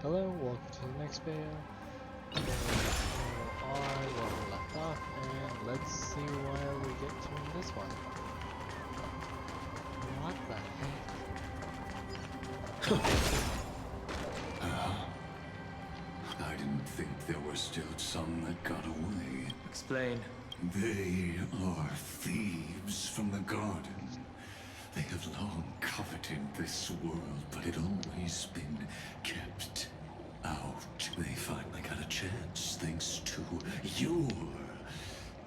Hello, welcome to the next video. Today we are where we left off, and let's see where we get to in this one. What the heck? I didn't think there were still some that got away. Explain. They are thieves from the garden. They have long coveted this world, but it always been kept out. They finally got a chance thanks to your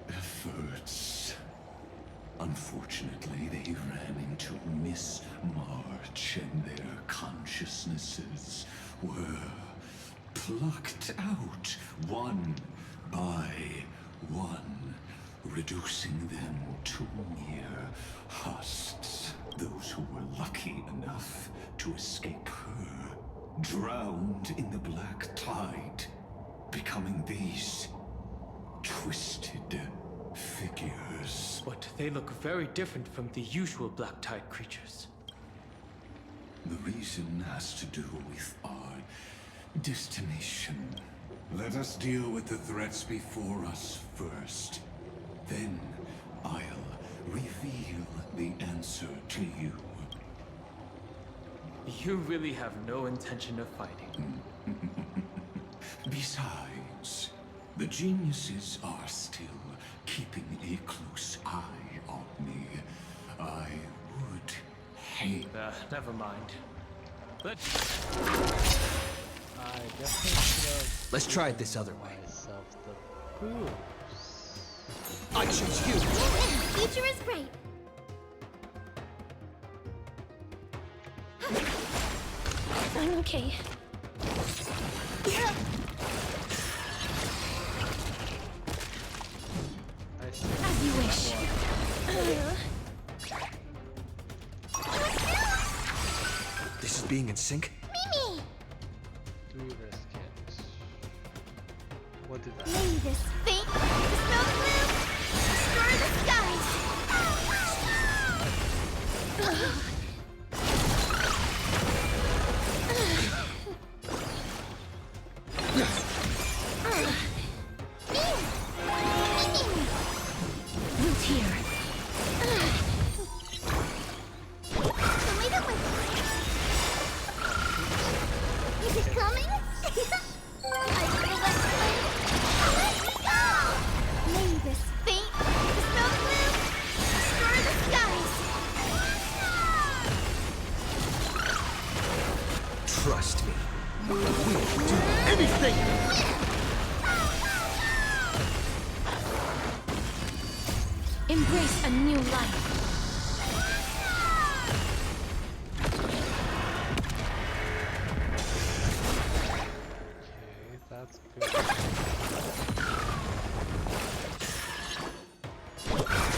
efforts. Unfortunately, they ran into Miss March, and their consciousnesses were plucked out one by one, reducing them to mere husks. Those who were lucky enough to escape her drowned in the black tide, becoming these twisted figures. But they look very different from the usual black tide creatures. The reason has to do with our destination. Let us deal with the threats before us first. Then I'll reveal the answer to you. You really have no intention of fighting. Besides, the geniuses are still keeping a close eye on me. I would hate... Never mind. Let's... I definitely should have... Let's try it this other way. Myself the booze. I choose you! Future is great! I'm okay. As you wish. This is being in sync? Mimi! Do we risk it? What did that May this fate, the snow blue, destroy the skies! Root here. The way that is it coming? I feel that flame. Let me go! May this fate, the snow blue, destroy the skies. Trust me. We'll do anything! Embrace a new life. Okay, that's good.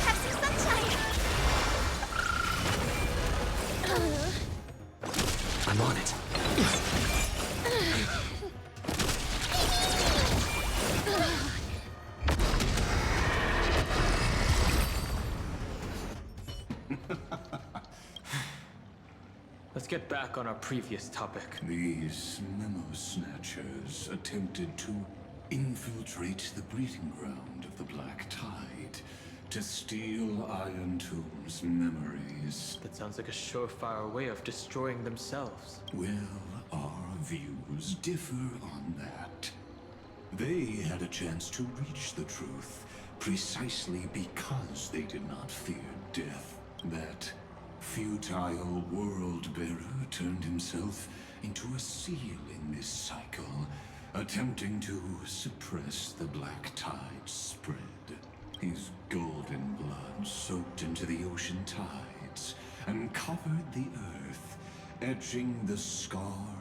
Have some sunshine. I'm on it. Let's get back on our previous topic. These memo snatchers attempted to infiltrate the breeding ground of the Black Tide to steal Iron Tomb's memories. That sounds like a surefire way of destroying themselves. Well, our views differ on that. They had a chance to reach the truth precisely because they did not fear death. That futile world-bearer turned himself into a seal in this cycle, attempting to suppress the Black Tide's spread. His golden blood soaked into the ocean tides and covered the earth, etching the scar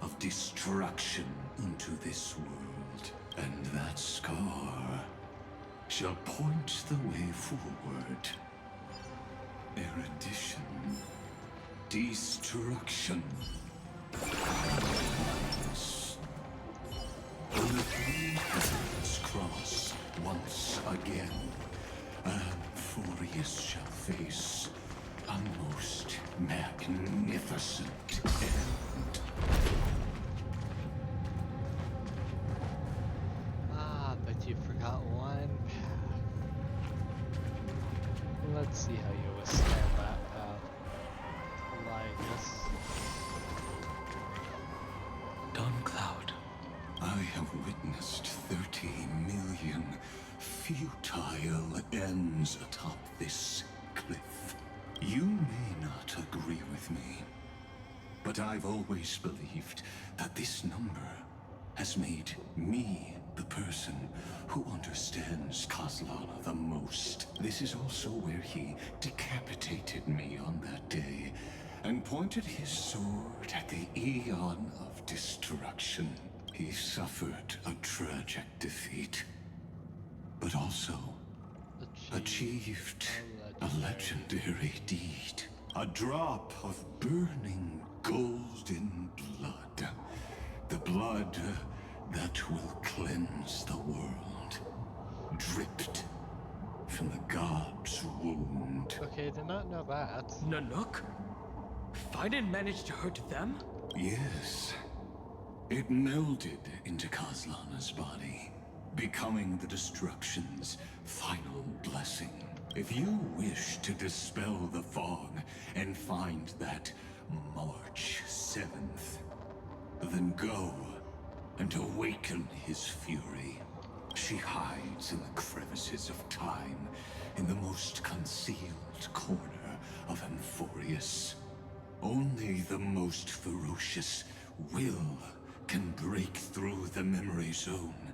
of destruction into this world. And that scar shall point the way forward. Erudition. Destruction. When the three heavens cross once again, and Furious shall face a most magnificent end. see how you withstand that, Linus. Dawn Cloud. I have witnessed 30 million futile ends atop this cliff. You may not agree with me, but I've always believed that this number has made me the person who understands Kaslana the most. This is also where he decapitated me on that day and pointed his sword at the Eon of Destruction. He suffered a tragic defeat, but also achieved a legendary deed. A drop of burning golden blood. The blood that will cleanse the world. Dripped from the god's wound. Okay, did not know that. Nanook? Fiden managed to hurt them? Yes. It melded into Kaslana's body, becoming the destruction's final blessing. If you wish to dispel the fog and find that March 7th, then go and awaken his fury. She hides in the crevices of time, in the most concealed corner of Amphorius. Only the most ferocious will can break through the memory zone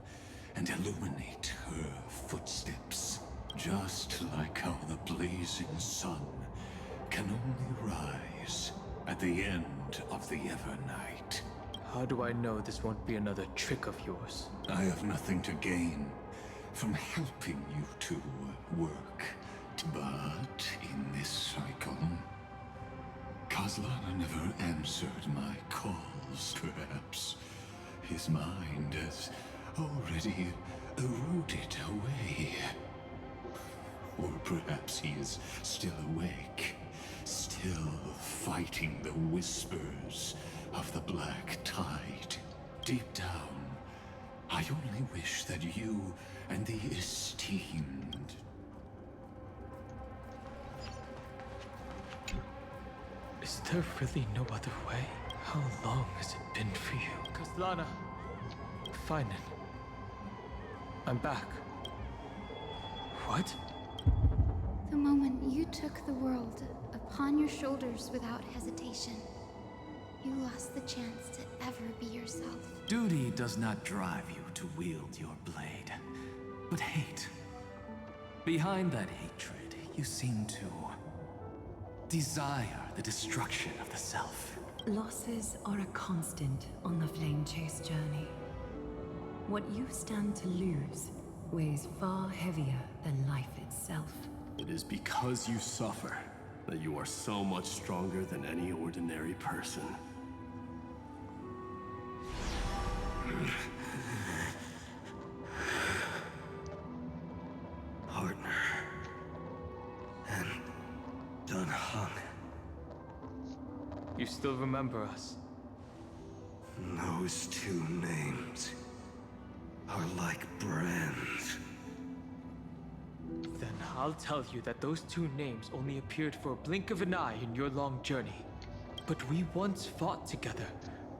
and illuminate her footsteps. Just like how the blazing sun can only rise at the end of the Evernight. How do I know this won't be another trick of yours? I have nothing to gain from helping you to work. But in this cycle, Kaslana never answered my calls, perhaps. His mind has already eroded away. Or perhaps he is still awake, still fighting the whispers of the black tide. Deep down, I only wish that you and the esteemed... Is there really no other way? How long has it been for you? Kaslana. Fine. I'm back. What? The moment you took the world upon your shoulders without hesitation, you lost the chance to ever be yourself. Duty does not drive you to wield your blade, but hate. Behind that hatred, you seem to desire the destruction of the self. Losses are a constant on the Flame Chase journey. What you stand to lose weighs far heavier than life itself. It is because you suffer that you are so much stronger than any ordinary person. Partner. And done hung. You still remember us? Those two names are like brands. Then I'll tell you that those two names only appeared for a blink of an eye in your long journey. But we once fought together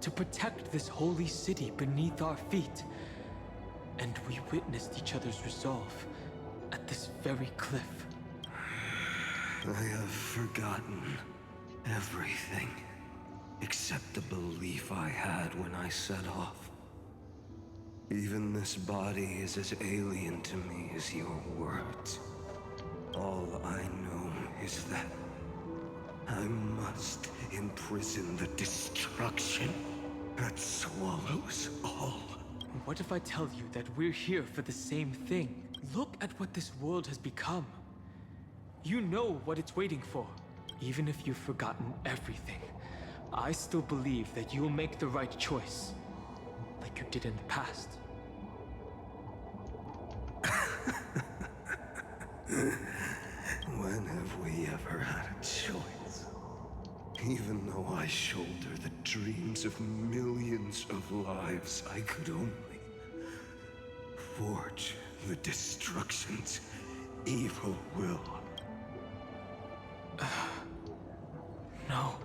to protect this holy city beneath our feet. And we witnessed each other's resolve at this very cliff. I have forgotten everything except the belief I had when I set off. Even this body is as alien to me as your words. All I know is that I must imprison the destruction that swallows all. What if I tell you that we're here for the same thing? Look at what this world has become. You know what it's waiting for. Even if you've forgotten everything, I still believe that you'll make the right choice, like you did in the past. When have we ever had a choice? Even though I shoulder the dreams of millions of lives, I could only forge the destruction's evil will. no.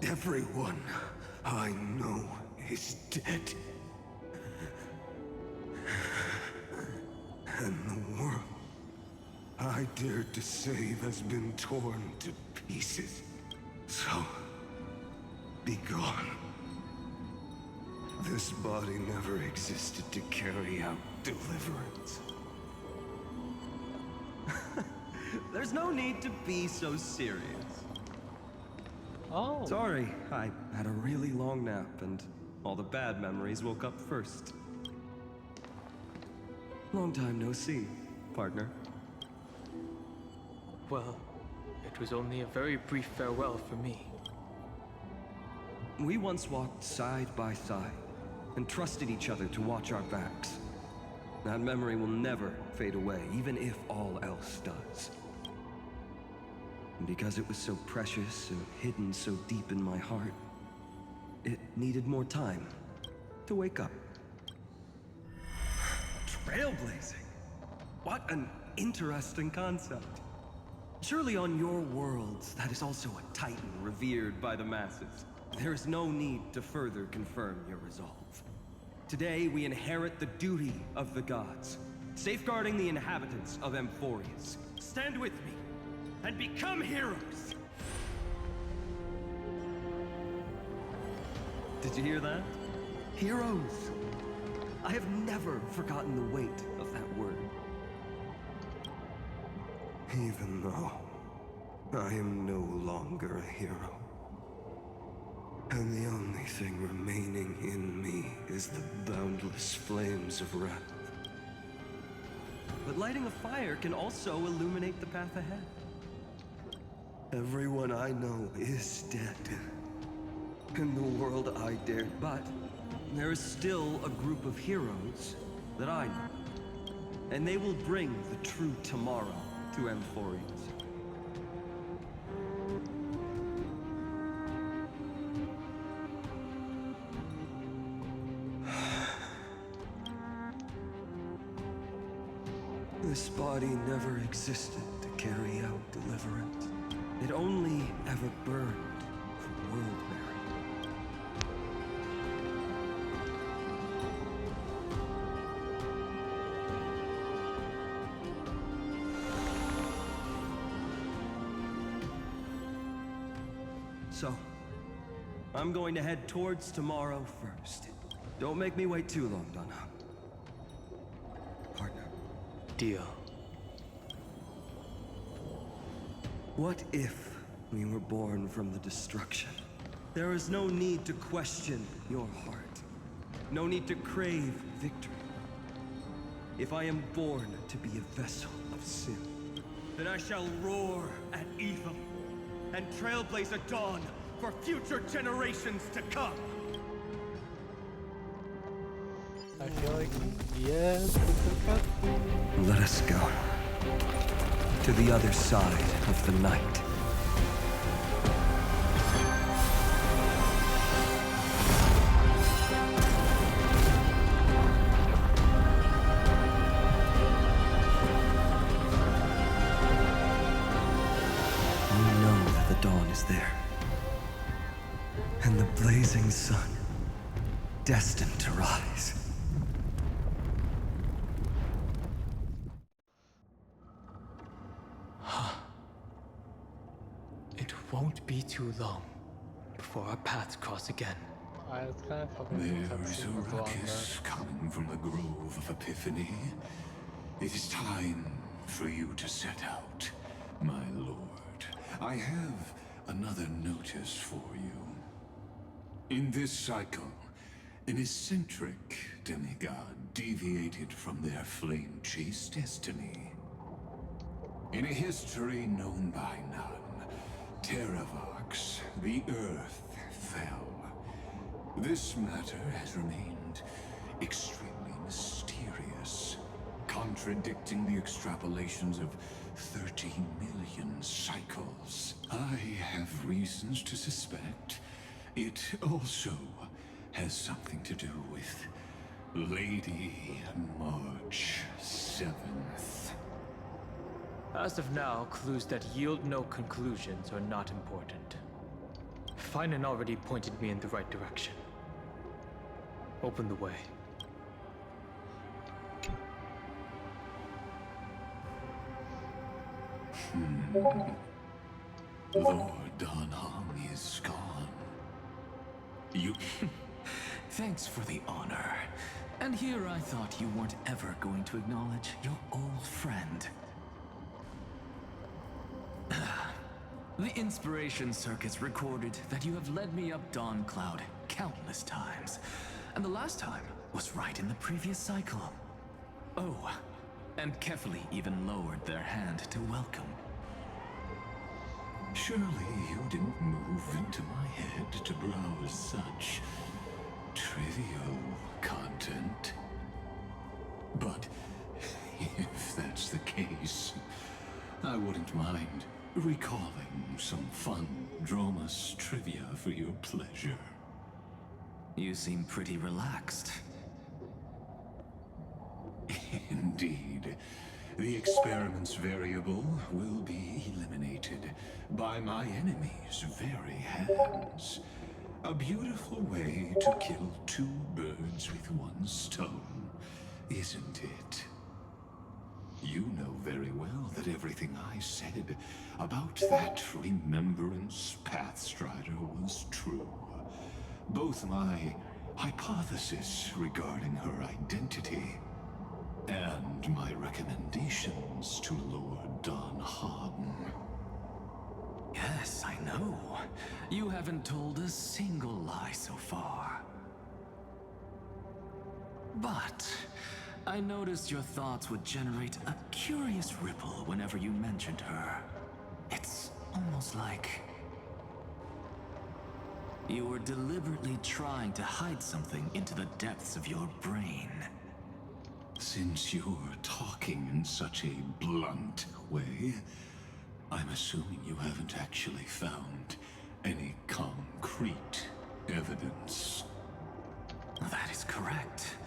Everyone I know is dead. And the world I dared to save has been torn to pieces. So, be gone. This body never existed to carry out deliverance. There's no need to be so serious. Oh. Sorry, I had a really long nap and all the bad memories woke up first. Long time no see, partner. Well, it was only a very brief farewell for me. We once walked side by side and trusted each other to watch our backs. That memory will never fade away, even if all else does. And because it was so precious and hidden so deep in my heart, it needed more time to wake up. Trailblazing? What an interesting concept. Surely on your worlds, that is also a titan revered by the masses. There is no need to further confirm your resolve. Today, we inherit the duty of the gods, safeguarding the inhabitants of Amphorius. Stand with me, and become heroes! Did you hear that? Heroes! I have never forgotten the weight of that word. Even though I am no longer a hero. And the only thing remaining in me is the boundless flames of wrath. But lighting a fire can also illuminate the path ahead. Everyone I know is dead. In the world I dared, But there is still a group of heroes that I know. And they will bring the true tomorrow to Amphorius. this body never existed to carry out deliverance. It only ever burned for world-marriage. So, I'm going to head towards tomorrow first. Don't make me wait too long, Donna. Partner. Deal. What if we were born from the destruction? There is no need to question your heart. No need to crave victory. If I am born to be a vessel of sin, then I shall roar at evil and trailblaze a dawn for future generations to come. I feel like, yes, it's a cutscene. Let us go. To the other side of the night. We know that the dawn is there. And the blazing sun, destined to rise. It won't be too long before our paths cross again. I was kind of hoping the There is a cutscene was longer. ruckus coming from the Grove of Epiphany. It is time for you to set out, my lord. I have another notice for you. In this cycle, an eccentric demigod deviated from their flame-chased destiny. In a history known by none, Terravox, the Earth, fell. This matter has remained extremely mysterious, contradicting the extrapolations of 30 million cycles. I have reasons to suspect it also has something to do with Lady March 7th. As of now, clues that yield no conclusions are not important. Finan already pointed me in the right direction. Open the way. Lord Danhong is gone. You... Thanks for the honor. And here I thought you weren't ever going to acknowledge your old friend. The Inspiration Circuits recorded that you have led me up Dawn Cloud countless times. And the last time was right in the previous cycle. Oh, and Kefali even lowered their hand to welcome. Surely you didn't move into my head to browse such trivial content. But if that's the case, I wouldn't mind recalling some fun Dromas trivia for your pleasure. You seem pretty relaxed. Indeed. The experiment's variable will be eliminated by my enemy's very hands. A beautiful way to kill two birds with one stone, isn't it? You know very well that everything I said about that Remembrance Pathstrider was true. Both my hypothesis regarding her identity and my recommendations to Lord Danhong. Yes, I know. You haven't told a single lie so far. But I noticed your thoughts would generate a curious ripple whenever you mentioned her. It's almost like you were deliberately trying to hide something into the depths of your brain. Since you're talking in such a blunt way, I'm assuming you haven't actually found any concrete evidence. That is correct.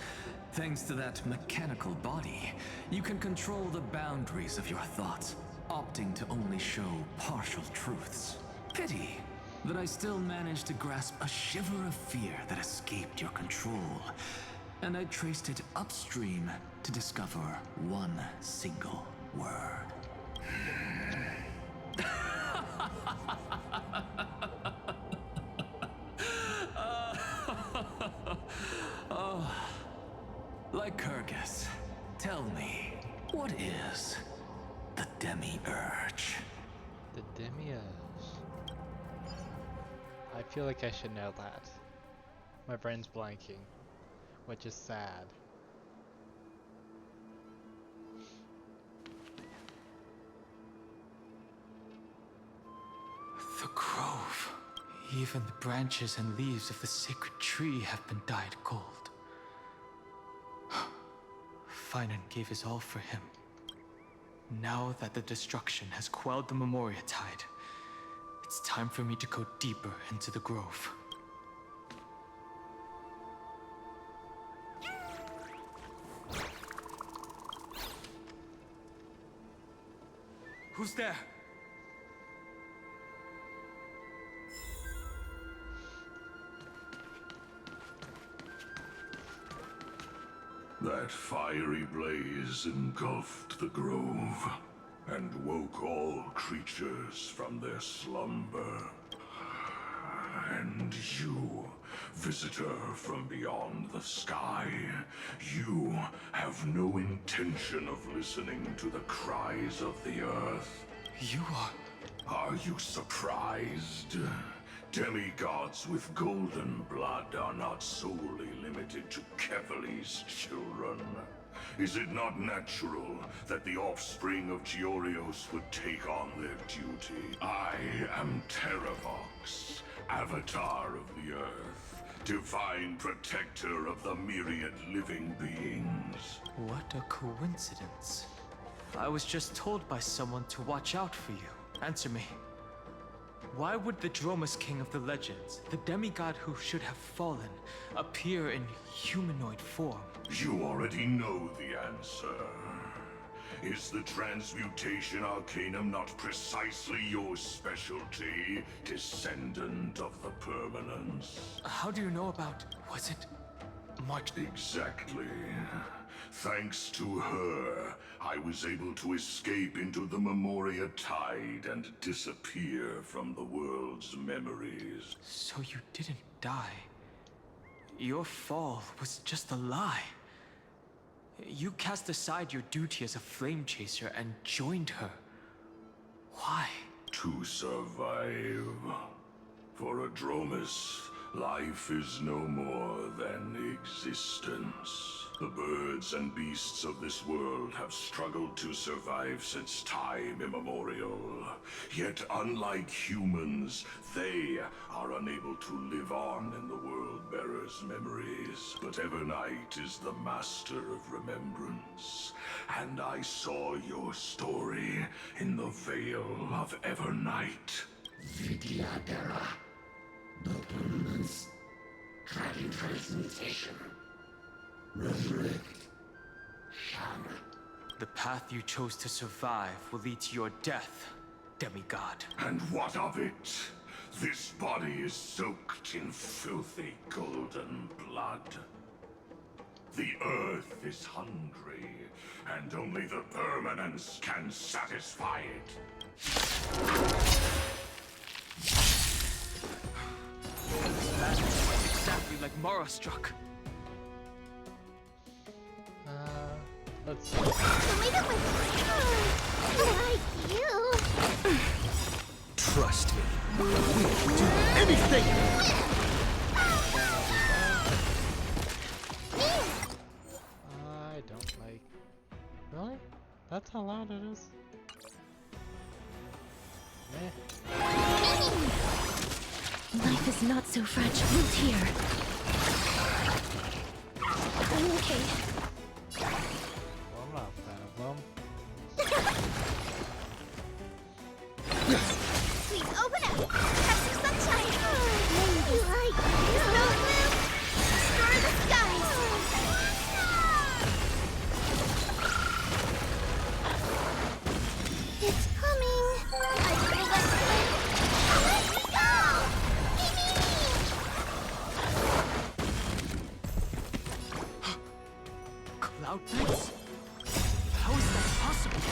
Thanks to that mechanical body, you can control the boundaries of your thoughts, opting to only show partial truths. Pity that I still managed to grasp a shiver of fear that escaped your control, and I traced it upstream to discover one single word. Lycurgus, tell me, what is the Demiurge? The Demiurge. I feel like I should know that. My brain's blanking, which is sad. The grove. Even the branches and leaves of the sacred tree have been dyed gold. Finan gave his all for him. Now that the destruction has quelled the Memoria Tide, it's time for me to go deeper into the grove. Who's there? That fiery blaze engulfed the grove and woke all creatures from their slumber. And you, visitor from beyond the sky, you have no intention of listening to the cries of the earth. You are... Are you surprised? Demigods with golden blood are not solely limited to Kefali's children. Is it not natural that the offspring of Georios would take on their duty? I am Terravox, Avatar of the Earth, divine protector of the myriad living beings. What a coincidence. I was just told by someone to watch out for you. Answer me. Why would the Dromas King of the Legends, the demigod who should have fallen, appear in humanoid form? You already know the answer. Is the transmutation arcanum not precisely your specialty, descendant of the permanence? How do you know about... was it... March... Exactly. Thanks to her, I was able to escape into the Memoria Tide and disappear from the world's memories. So you didn't die. Your fall was just a lie. You cast aside your duty as a flame chaser and joined her. Why? To survive. For Adromus, life is no more than existence. The birds and beasts of this world have struggled to survive since time immemorial. Yet unlike humans, they are unable to live on in the World-Bearer's memories. But Evernight is the master of remembrance, and I saw your story in the Veil of Evernight. Vidyadhara, the permanence, dragon transmutation. Resurrect. Shana. The path you chose to survive will lead to your death, demigod. And what of it? This body is soaked in filthy golden blood. The earth is hungry, and only the permanence can satisfy it. That was exactly like Mara struck. Let's see. Wait up like you. Trust me. We'll do anything! I don't like... Really? That's how loud it is? Meh. Life is not so fragile here. I'm okay. Well, I'm not a fan of them. Please open up. Have some sunshine. Maybe like snow blue. Destroy the skies. It's coming. I feel that flame. Let me go. Cloud Knights? How is that possible?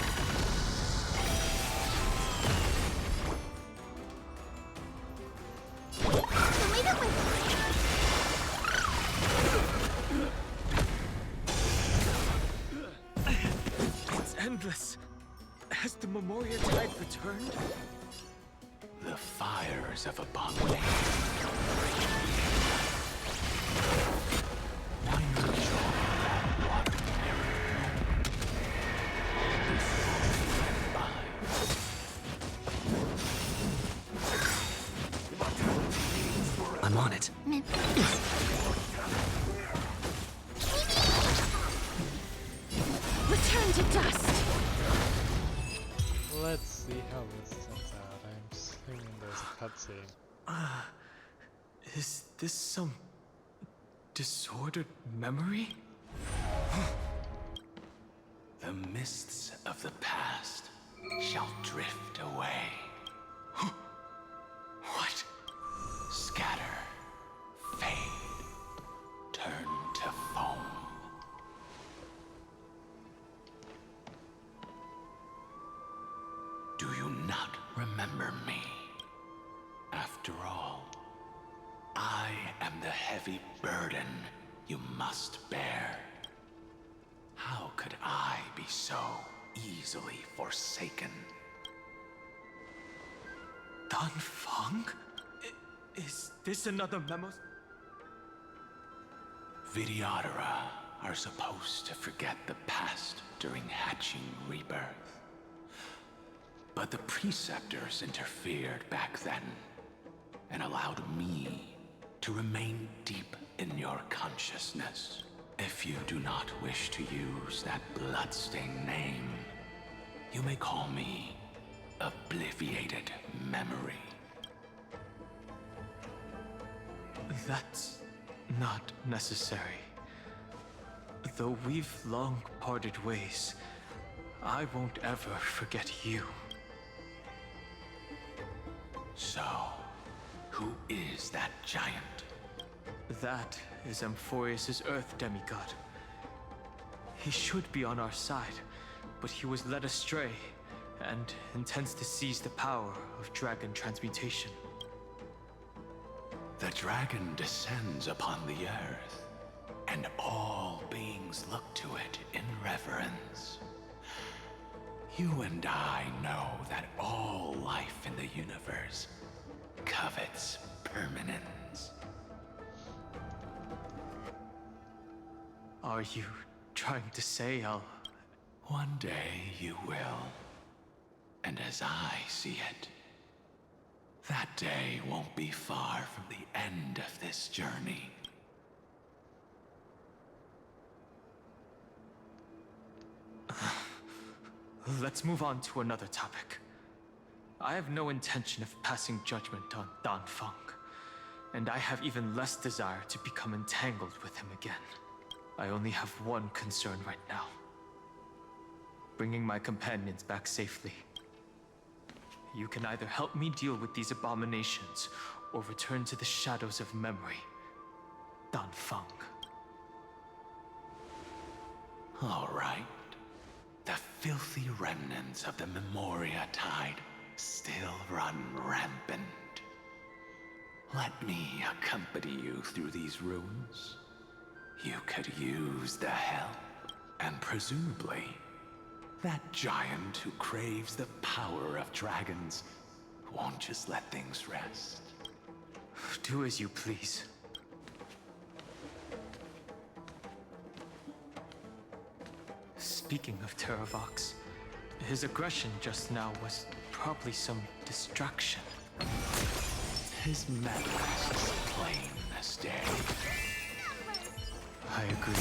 It's endless. Has the Memoria Tide returned? The fires of abomination. Why not join that water mirror? I'm on it. Return to dust. Let's see how this turns out. I'm assuming there's a cutscene. Is this some disordered memory? The mists of the past shall drift away. What? Scatter, fade, turn to foam. Do you not remember me? After all, I am the heavy burden you must bear. How could I be so easily forsaken? Dan Feng? Is this another memo? Vidyadhara are supposed to forget the past during hatching rebirth. But the preceptors interfered back then and allowed me to remain deep in your consciousness. If you do not wish to use that bloodstained name, you may call me Obliviated Memory. That's not necessary. Though we've long parted ways, I won't ever forget you. So, who is that giant? That is Amphorius' Earth demigod. He should be on our side, but he was led astray and intends to seize the power of dragon transmutation. The dragon descends upon the earth, and all beings look to it in reverence. You and I know that all life in the universe covets permanence. Are you trying to say I'll... One day you will. And as I see it, that day won't be far from the end of this journey. Let's move on to another topic. I have no intention of passing judgment on Dan Feng, and I have even less desire to become entangled with him again. I only have one concern right now: bringing my companions back safely. You can either help me deal with these abominations, or return to the shadows of memory. Dan Feng. All right. The filthy remnants of the Memoria Tide still run rampant. Let me accompany you through these ruins. You could use the help, and presumably, that giant who craves the power of dragons won't just let things rest. Do as you please. Speaking of Terravox, his aggression just now was probably some distraction. His madness is plain as day. I agree.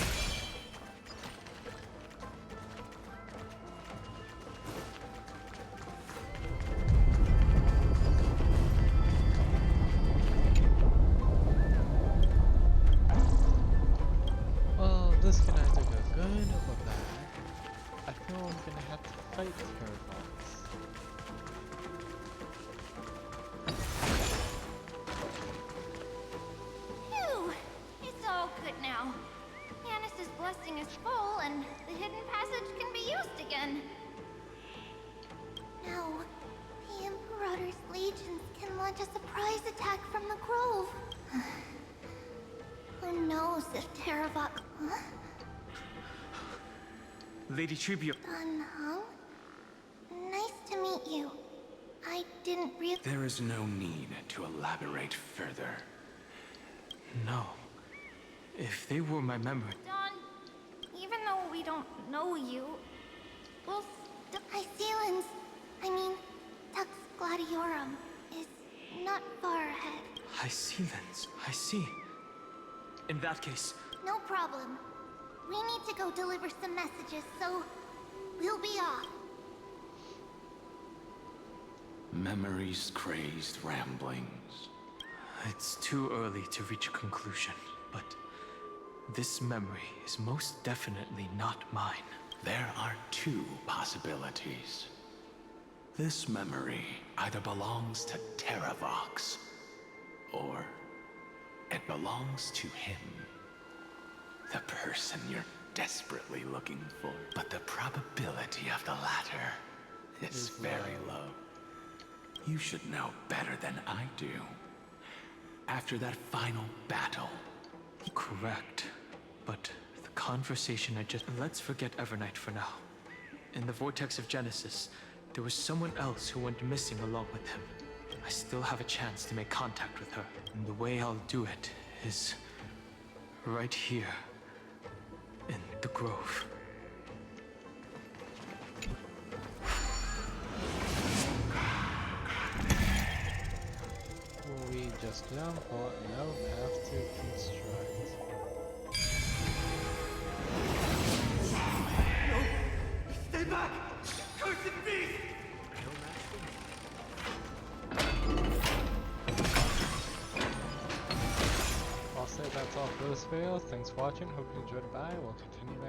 Well, this can either go good or bad. I feel I'm gonna have to fight Terravox. Phew! It's all good now. Yanis's blessing is full, and the hidden passage can be used again. Now, the Imperator's legions can launch a surprise attack from the grove. Who knows if Terravox... Huh? Lady Tribute. Dan Heng? Nice to meet you. I didn't realize... There is no need to elaborate further. No. If they were my memory... Don, even though we don't know you, we'll Hycelan's, I mean, Tux Gladiorum, is not far ahead. Hycelan's, I see. In that case... No problem. We need to go deliver some messages, so we'll be off. Memory's crazed ramblings. It's too early to reach a conclusion, but this memory is most definitely not mine. There are two possibilities. This memory either belongs to Terravox, or it belongs to him. The person you're desperately looking for. But the probability of the latter is very low. You should know better than I do. After that final battle. Correct. But the conversation I just... Let's forget Evernight for now. In the Vortex of Genesis, there was someone else who went missing along with him. I still have a chance to make contact with her. And the way I'll do it is... right here. In the grove. Will we just jump or no, have to construct? No! Stay back! Cursed beast! I'll say that's all for this video. Thanks for watching. Hope you enjoyed. Bye. We'll continue next.